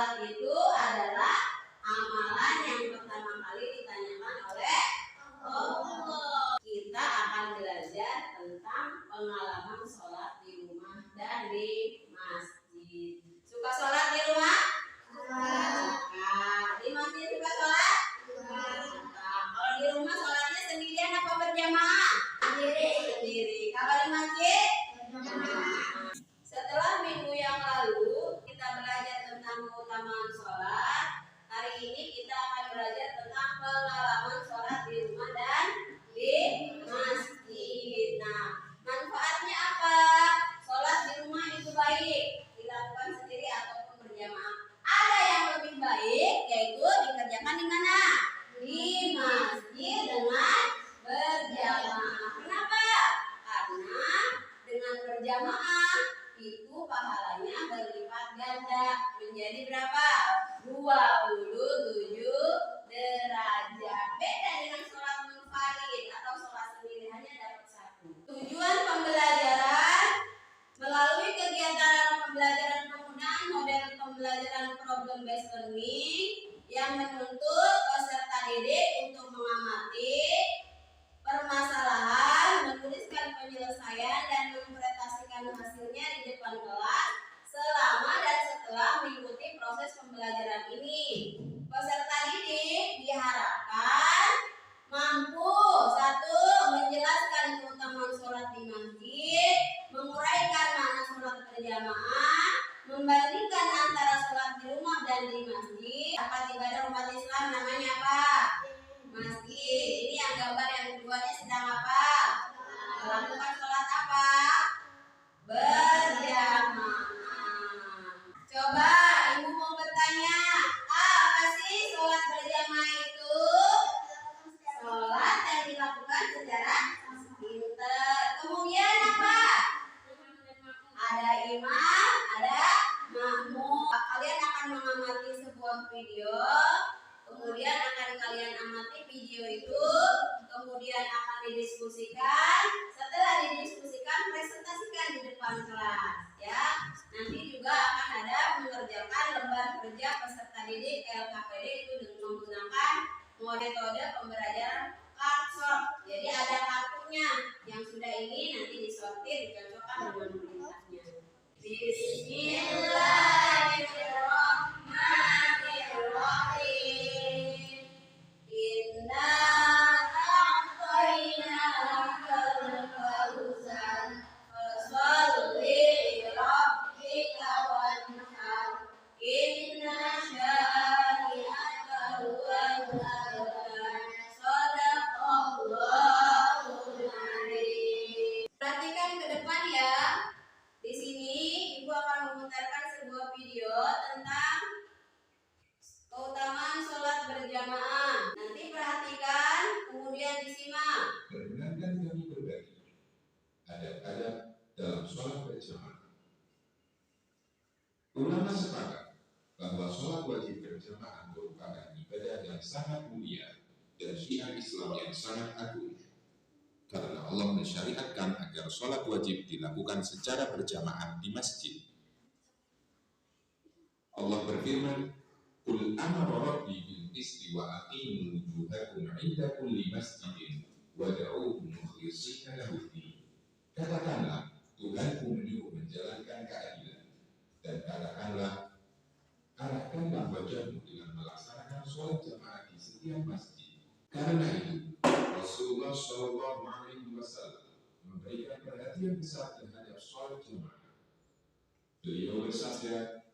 Sholat itu adalah amalan yang pertama kali ditanyakan oleh Allah. Kita akan belajar tentang pengalaman sholat di rumah dan di masjid. Suka sholat di rumah? Suka. Di masjid suka sholat? Suka. Kalau di rumah sholatnya sendirian apa berjamaah? Sendiri. Kalau di masjid? Berjamaah. Setelah minggu yang lalu kita belajar tentang keutamaan sholat. Hari ini kita akan belajar tentang pengalaman sholat di rumah dan di masjid. Nah, manfaatnya apa? Sholat di rumah itu baik dilakukan sendiri ataupun berjamaah. Ada yang lebih baik, yaitu dikerjakan di mana? Di masjid dengan berjamaah. Kenapa? Karena dengan berjamaah itu pahalanya berlipat ganda menjadi berapa? 27 derajat. Beda dengan sholat munfarid atau sholat sendiri, hanya dapat 1. Tujuan pembelajaran melalui kegiatan pembelajaran penggunaan model pembelajaran problem based learning yang menuntut peserta didik untuk mengamati permasalahan, menuliskan penyelesaian dan menginterpretasikan hasilnya di depan kelas selama dan setelah mengikuti proses pembelajaran ini. Peserta didik diharapkan mampu 1. Menjelaskan keutamaan sholat di masjid, menguraikan makna sholat berjamaah, membandingkan antara sholat di rumah dan di masjid. Tempat ibadah umat Islam namanya apa? Masjid. Ini yang gambar yang keduanya sedang apa? Melakukan sholat apa? Berjamaah. Coba ibu mau bertanya, apa sih sholat berjamaah itu? Sholat yang dilakukan secara pintar. Kemudian apa? Ada imam, ada makmum. Kalian akan mengamati sebuah video. Kemudian akan kalian amati video itu, kemudian akan didiskusikan. Setelah didiskusikan, presentasikan di depan kelas, ya. Nanti juga akan ada mengerjakan lembar kerja peserta didik LKPD itu dengan menggunakan metode pembelajaran kartu. Jadi ada kartunya yang sudah ini nanti disortir, dicocokkan dengan perintahnya. Bismillahirrahmanirrahim. Inna a'tainakal kautsar fasholli lirabbika wanhar. Inna syani'aka huwal abtar. Shadaqallahul adzim. Perhatikan ke depan ya. Di sini ibu akan memutarkan sebuah video tentang keutamaan sholat berjamaah. Nanti perhatikan, kemudian disimak. Perkenankan kami berbagi adab-adab dalam sholat berjamaah. Ulama sepakat bahwa sholat wajib berjamaah merupakan ibadah yang sangat mulia dan syiar Islam yang sangat agung. Karena Allah mensyariatkan agar sholat wajib dilakukan secara berjamaah di masjid. Allah berfirman, "Qul amara rabbi bil qisti wa aqimu wujuhakum 'inda kulli masjidin wad'uuhu mukhlishina lahu-d-din." Katakanlah, Tuhanku menyuruh menjalankan keadilan, dan katakanlah, arahkanlah wajahmu dengan melaksanakan sholat jamaah di setiap masjid. Karena itu, Rasulullah Shallallahu Alaihi Wasallam memberikan perhatian besar terhadap sholat jamaah. Beliau bersabda,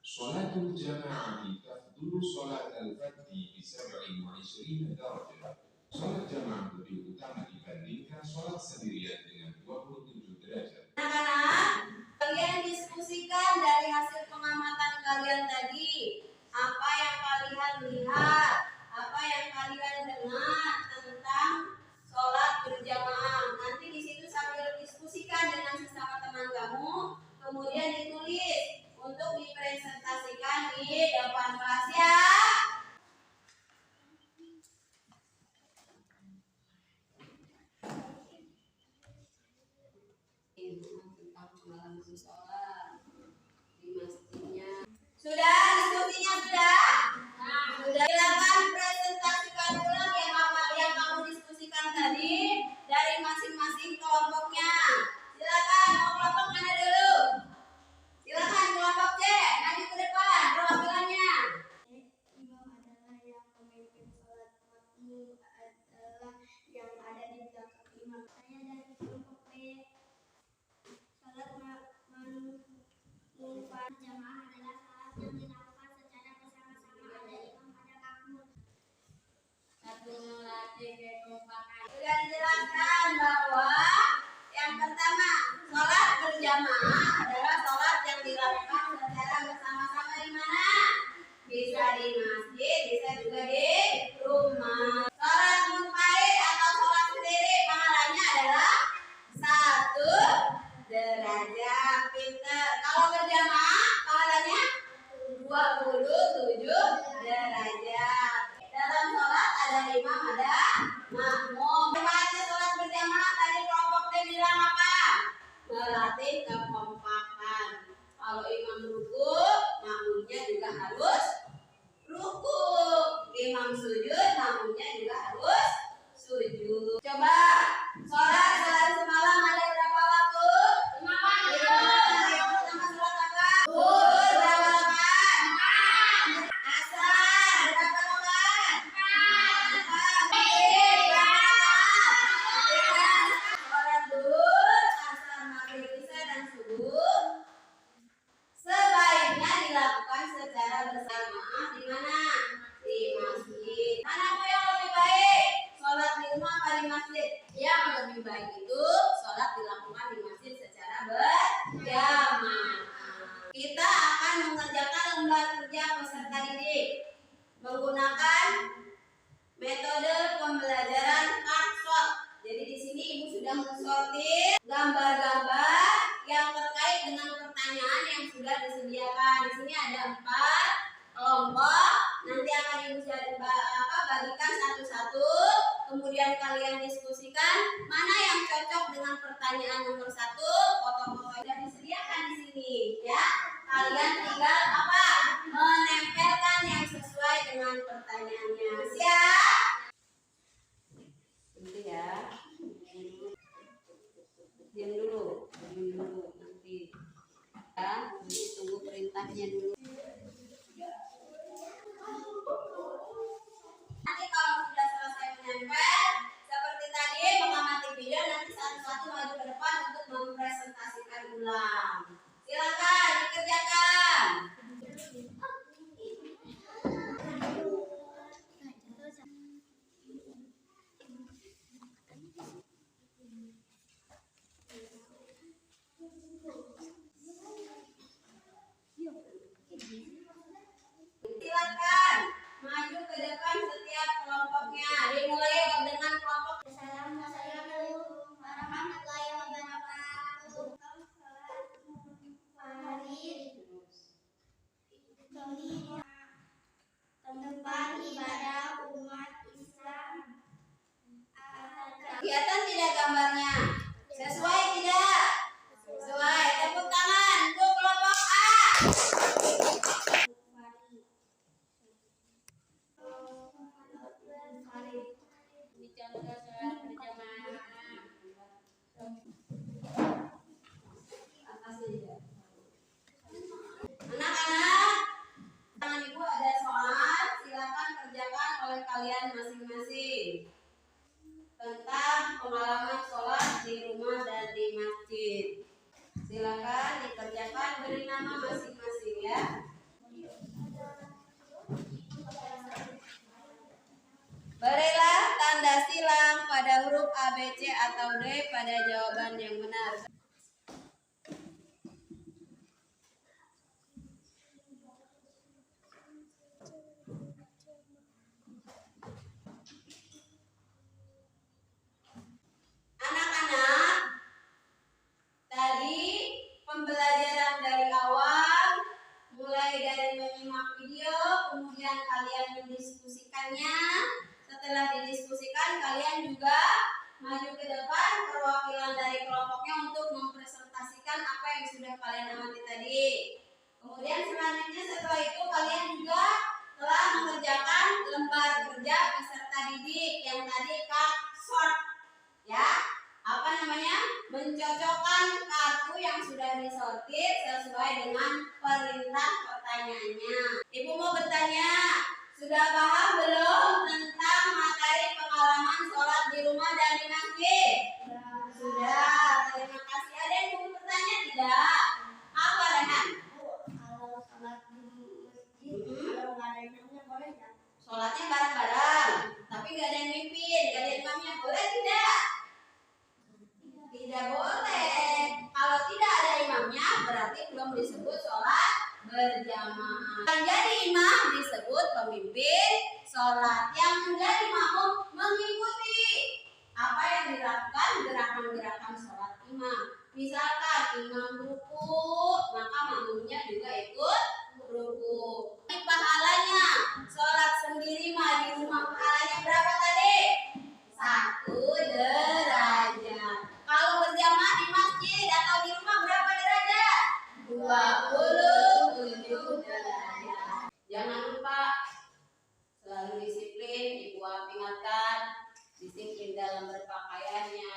"Sholatul jamaah tafdulu sholat al-fardhi bi 27 darajah." Sholat jamaah lebih utama dibandingkan sholat sendirian dengan 27 derajat. Anak-anak, kalian diskusikan dari hasil pengamatan kalian tadi. Apa yang kalian lihat? Apa yang kalian dengar tentang sholat berjamaah? Nanti di situ sambil diskusikan dengan sesama teman kamu, kemudian ditulis untuk dipresentasikan di depan kelas ya. Tentang pengalaman sholat di masjidnya. Sudah Bisa di masjid, bisa juga di rumah. Sholat munfarid atau sholat sendiri pahalanya adalah 1 derajat. Pinter. Kalau berjamaah pahalanya 27 derajat. Dalam sholat ada imam, ada makmum. Manfaatnya sholat berjamaah tadi kelompoknya bilang apa? Melatih kekompakan. Kalau imam ruku, makmumnya juga harus ruku. Imam sujud, makmumnya juga harus sujud. Coba sholat semalam ada berapa waktu? 5 waktu. Yang pertama sholat apa? Zuhur berapa rakaat? Asar berapa rakaat? 4. Maghrib berapa rakaat? 3. Sholat zuhur, asar, maghrib, isya dan subuh sebaiknya dilakukan secara berjamaah di mana? Di masjid. Mana yang lebih baik? Sholat di rumah apa di masjid? Yang lebih baik itu sholat dilakukan di masjid secara berjamaah. Kita akan mengerjakan lembar kerja peserta didik menggunakan metode pembelajaran Cartshot. Jadi di sini Ibu sudah mensortir gambar-gambar yang terkait dengan pertanyaan yang sudah disediakan. Di sini ada 4 kelompok. Nanti akan Ibu bagikan satu-satu. Kemudian kalian diskusikan mana yang cocok dengan pertanyaan nomor 1. Foto-foto sudah disediakan di sini, ya. Kalian tinggal menempelkan yang sesuai dengan pertanyaannya. Siap? Gitu ya. Diam dulu nanti. Ya, tunggu perintahnya dulu. Nanti kalau sudah selesai menempel, seperti tadi mengamati video, nanti satu-satu maju ke depan untuk mempresentasikan ulang. Silakan dikerjakan. Silakan maju ke depan setiap kelompoknya. Dimulai dengan kelompok. Assalamualaikum warahmatullahi wabarakatuh. Tempat ibadah umat Islam. Kelihatan tidak gambarnya? Sesuai tidak? Sesuai. Tepuk tangan untuk kelompok A. Dicontoh sholat berjamaah. Anak-anak, tangan Ibu ada soal, silakan kerjakan oleh kalian masing-masing tentang pengalaman sholat di rumah dan di masjid. Silakan dikerjakan, beri nama masing-masing ya. Berilah tanda silang pada huruf A, B, C atau D pada jawaban yang benar. Anak-anak, tadi pembelajaran dari awal, mulai dari menyimak video, kemudian kalian mendiskusikannya. Setelah didiskusikan, kalian juga maju ke depan perwakilan dari kelompoknya untuk mempresentasikan apa yang sudah kalian amati tadi. Kemudian selanjutnya setelah itu kalian juga telah mengerjakan lembar kerja peserta didik yang tadi Cartshot, ya. Mencocokkan kartu yang sudah disortir sesuai dengan perintah pertanyaannya. Ibu mau bertanya, sudah paham belum tentang materi pengalaman sholat di rumah dan di masjid? Sudah, terima kasih. Ada yang mau bertanya tidak? Apa Rehan? Kalau sholat di masjid, kalau nggak ada imamnya boleh nggak? Sholatnya bareng-bareng, tapi nggak ada yang mimpin, nggak ada imamnya, boleh tidak? Tidak boleh. Kalau tidak ada imamnya, berarti belum disebut sholat berjamaah. Yang jadi imam disebut pemimpin sholat. Yang menjadi makmum mengikuti apa yang dilakukan gerakan-gerakan sholat imam. Misalkan imam ruku, maka makmumnya juga ikut ruku. Pahalanya sholat sendiri mah di rumah pahalanya berapa tadi? 1 derajat. Kalau berjamaah di masjid atau di rumah berapa derajat? 27 derajat. Jangan lupa selalu disiplin. Ibu ingatkan, disiplin dalam berpakaiannya,